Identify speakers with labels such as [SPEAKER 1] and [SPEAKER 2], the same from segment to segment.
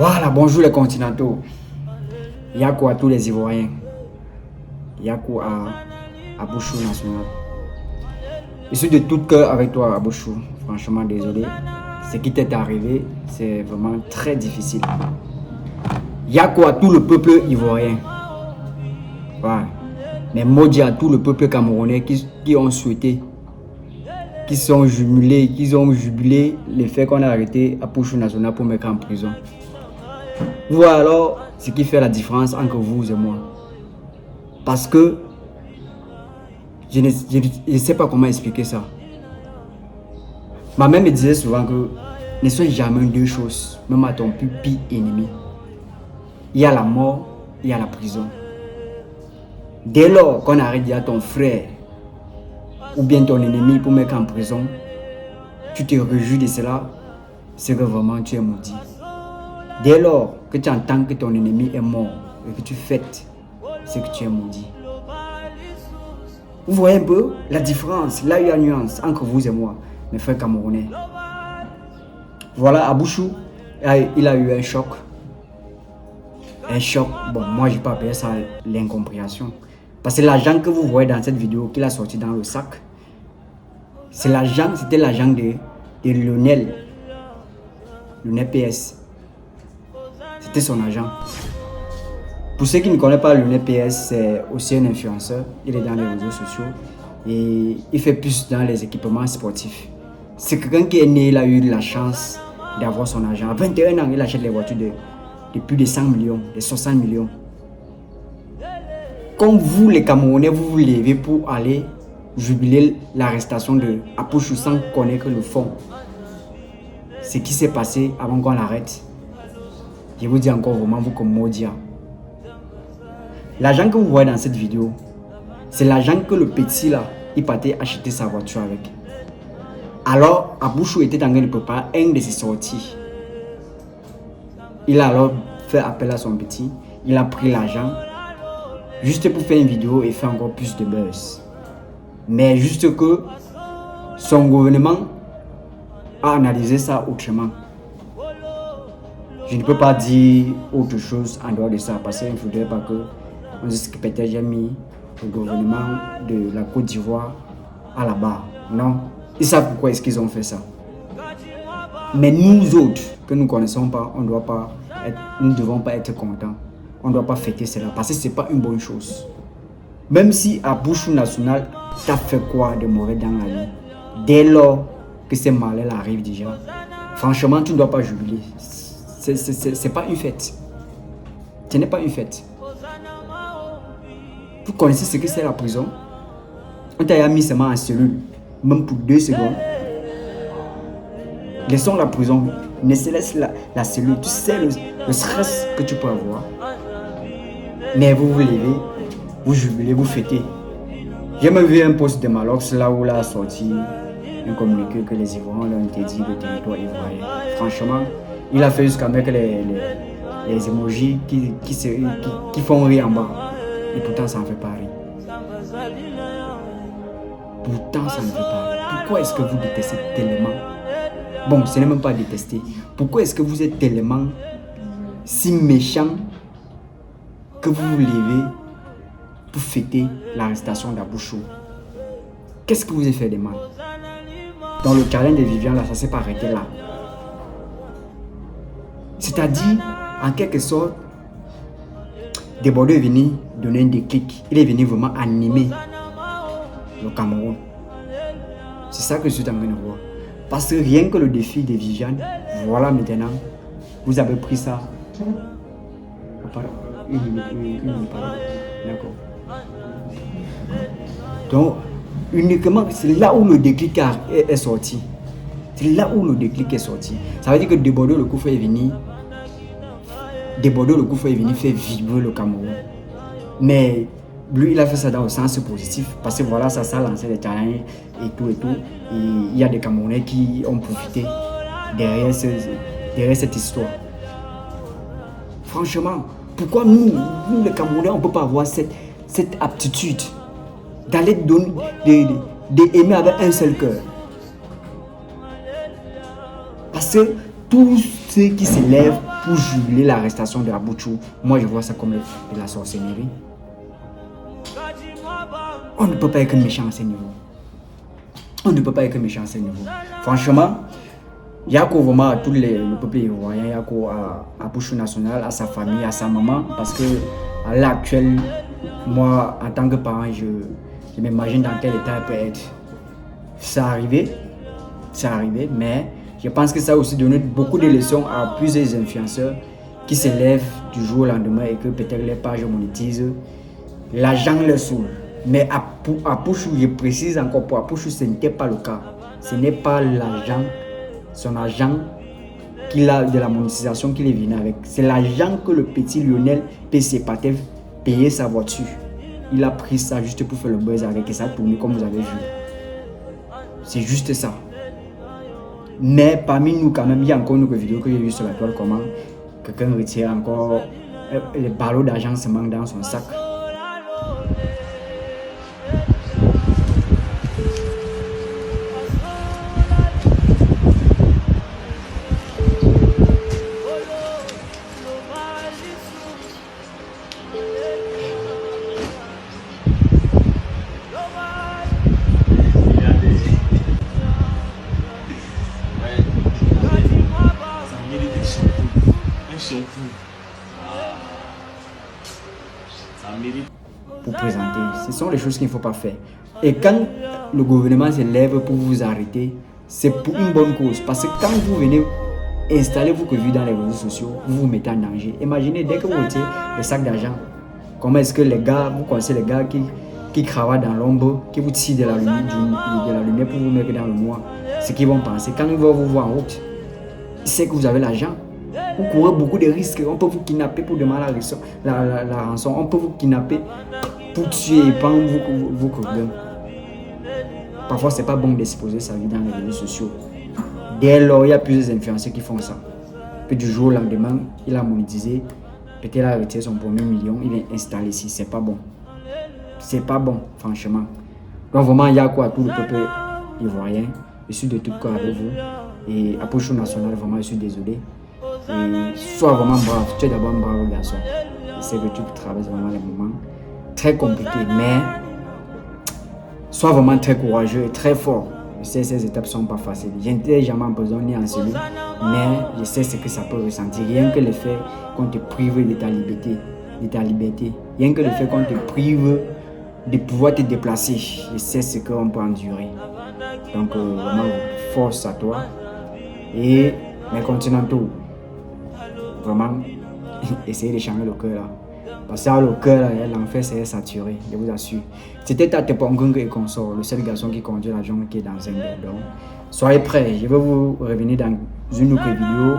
[SPEAKER 1] Voilà, bonjour les continentaux. Yako à tous les Ivoiriens. Yako à Bouchou National. Je suis de tout cœur avec toi, Abouchou. Franchement, désolé. Ce qui t'est arrivé, c'est vraiment très difficile. Yako à tout le peuple ivoirien. Voilà. Mais maudit à tout le peuple camerounais qui ont souhaité, qui ont jubilé le fait qu'on a arrêté Abouchou National pour mettre en prison. Voilà alors ce qui fait la différence entre vous et moi. Parce que je ne sais pas comment expliquer ça. Ma mère me disait souvent que ne sois jamais deux choses, même à ton plus pire ennemi. Il y a la mort, il y a la prison. Dès lors qu'on arrête à ton frère ou bien ton ennemi pour mettre en prison, tu te réjouis de cela, c'est que vraiment tu es maudit. Dès lors que tu entends que ton ennemi est mort et que tu fêtes, c'est que tu es maudit. Vous voyez un peu la différence, là il y a une nuance entre vous et moi, mes frères camerounais. Voilà, Abouchou, il a eu un choc. Un choc, bon, moi je peux appeler ça l'incompréhension. Parce que l'argent que vous voyez dans cette vidéo qu'il a sorti dans le sac, c'était l'argent de Lionel PS. C'était son argent. Pour ceux qui ne connaissent pas Lionel PS, c'est aussi un influenceur. Il est dans les réseaux sociaux et il fait plus dans les équipements sportifs. C'est quelqu'un qui est né, il a eu la chance d'avoir son argent. À 21 ans, il achète les voitures de plus de 100 millions, de 60 millions. Comme vous, les Camerounais, vous vous levez pour aller jubiler l'arrestation de Abouchou sans connaître le fond. Ce qui s'est passé avant qu'on l'arrête. Je vous dis encore vraiment, vous comme Modia. L'argent que vous voyez dans cette vidéo, c'est l'argent que le petit là, il partait acheter sa voiture avec. Alors, Abouchou était en train de préparer une de ses sorties. Il a alors fait appel à son petit, il a pris l'argent, juste pour faire une vidéo et faire encore plus de buzz. Mais juste que son gouvernement a analysé ça autrement. Je ne peux pas dire autre chose en dehors de ça parce qu'il ne faudrait pas que on dise que peut-être j'ai mis le gouvernement de la Côte d'Ivoire à la barre. Non, ils savent pourquoi est-ce qu'ils ont fait ça. Mais nous autres, que nous ne connaissons pas, nous ne devons pas être contents. On ne doit pas fêter cela parce que ce n'est pas une bonne chose. Même si à Bouchou National, tu as fait quoi de mauvais dans la vie, dès lors que ces malheurs arrivent déjà, franchement, tu ne dois pas jubiler. C'est pas une fête. Ce n'est pas une fête. Vous connaissez ce que c'est la prison? On t'a mis seulement en cellule, même pour 2 secondes. Laissons la prison, ne se laisse la cellule. Tu sais le stress que tu peux avoir. Mais vous vous levez, vous jubilez, vous fêtez. J'ai même vu un post de Malox là où il a sorti un communiqué que les Ivoiriens ont interdit le territoire ivoirien. Franchement, il a fait jusqu'à mettre les emojis qui font rire en bas. Et pourtant, ça ne fait pas rire. Pourtant, ça ne fait pas rire. Pourquoi est-ce que vous détestez tellement? Bon, ce n'est même pas détester. Pourquoi est-ce que vous êtes tellement si méchant que vous vous levez pour fêter l'arrestation d'Abouchou? Qu'est-ce que vous avez fait de mal? Dans le challenge de Vivian, là, ça ne s'est pas arrêté là. C'est-à-dire, en quelque sorte, Desbordeaux est venu donner un déclic. Il est venu vraiment animer le Cameroun. C'est ça que je suis en train de voir. Parce que rien que le défi de Viviane, voilà maintenant, vous avez pris ça. Une minute, d'accord. Donc, uniquement, c'est là où le déclic est sorti. C'est là où le déclic est sorti. Ça veut dire que Desbordeaux, le coup est venu. Desbordeaux, le coup est venu faire vibrer le Cameroun. Mais lui, il a fait ça dans le sens positif. Parce que voilà, ça a lancé les challenges et tout et tout. Et il y a des Camerounais qui ont profité derrière cette histoire. Franchement, pourquoi nous les Camerounais, on ne peut pas avoir cette aptitude d'aller d'aimer avec un seul cœur? Parce que tous ceux qui se lèvent pour jubiler l'arrestation de Abouchou, moi je vois ça comme de la sorcellerie. On ne peut pas être méchant à ce niveau. On ne peut pas être méchant à ce niveau. Franchement, il y a vraiment à tout le peuple ivoirien, il y a à Abouchou National, à sa famille, à sa maman, parce que à l'heure actuelle, moi en tant que parent, je m'imagine dans quel état elle peut être. C'est arrivé, mais je pense que ça a aussi donné beaucoup de leçons à plusieurs influenceurs qui se lèvent du jour au lendemain et que peut-être les pages monétisent. L'argent le saoule. Mais à Pouchou, je précise encore, pour Pouchou, ce n'était pas le cas. Ce n'est pas l'argent, son argent qu'il a de la monétisation qu'il est venu avec. C'est l'argent que le petit Lionel P.C. payait sa voiture. Il a pris ça juste pour faire le buzz avec et ça a tourné comme vous avez vu. C'est juste ça. Mais parmi nous, quand même, il y a encore une vidéo que j'ai vue sur la toile, comment quelqu'un retire encore les ballots d'argent se manquent dans son sac. Pour présenter, ce sont les choses qu'il ne faut pas faire. Et quand le gouvernement se lève pour vous arrêter, c'est pour une bonne cause. Parce que quand vous venez installer vos vues dans les réseaux sociaux, vous vous mettez en danger. Imaginez, dès que vous mettez le sac d'argent, comment est-ce que les gars, vous connaissez les gars qui cravatent dans l'ombre, qui vous tirent de la lumière pour vous mettre dans le noir, ce qu'ils vont penser. Quand ils vont vous voir en route, ils savent que vous avez l'argent. Vous courez beaucoup de risques. On peut vous kidnapper pour demander la rançon. On peut vous kidnapper pour tuer et prendre vos problèmes. Parfois, c'est pas bon d'exposer sa vie dans les réseaux sociaux. Dès lors, il y a plusieurs influenceurs qui font ça. Puis du jour au lendemain, il a monétisé. Peut-être il a retiré son premier million. Il est installé ici. C'est pas bon. C'est pas bon, franchement. Donc vraiment, il y a quoi à tout le peuple ivoirien. Je suis de tout cœur avec vous. Et à Pouchou National, vraiment, je suis désolé. Et sois vraiment brave. Tu es d'abord un brave garçon. Je sais que tu traverses vraiment les moments très compliqués, mais sois vraiment très courageux et très fort. Je sais que ces étapes ne sont pas faciles. Je n'étais jamais en prison ni en cellule, mais je sais ce que ça peut ressentir. Rien que le fait qu'on te prive de ta liberté, rien que le fait qu'on te prive de pouvoir te déplacer, je sais ce qu'on peut endurer. Donc vraiment, force à toi. Et mais continuons tout. Vraiment, essayez de changer le cœur là. Parce que le cœur là, l'enfer c'est saturé, je vous assure. C'était Tate Pongung et consort, le seul garçon qui conduit l'avion qui est dans un bordon. Soyez prêts, je vais vous revenir dans une autre vidéo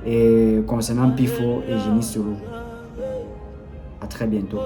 [SPEAKER 1] et concernant Pifo et Génie Solo. À très bientôt.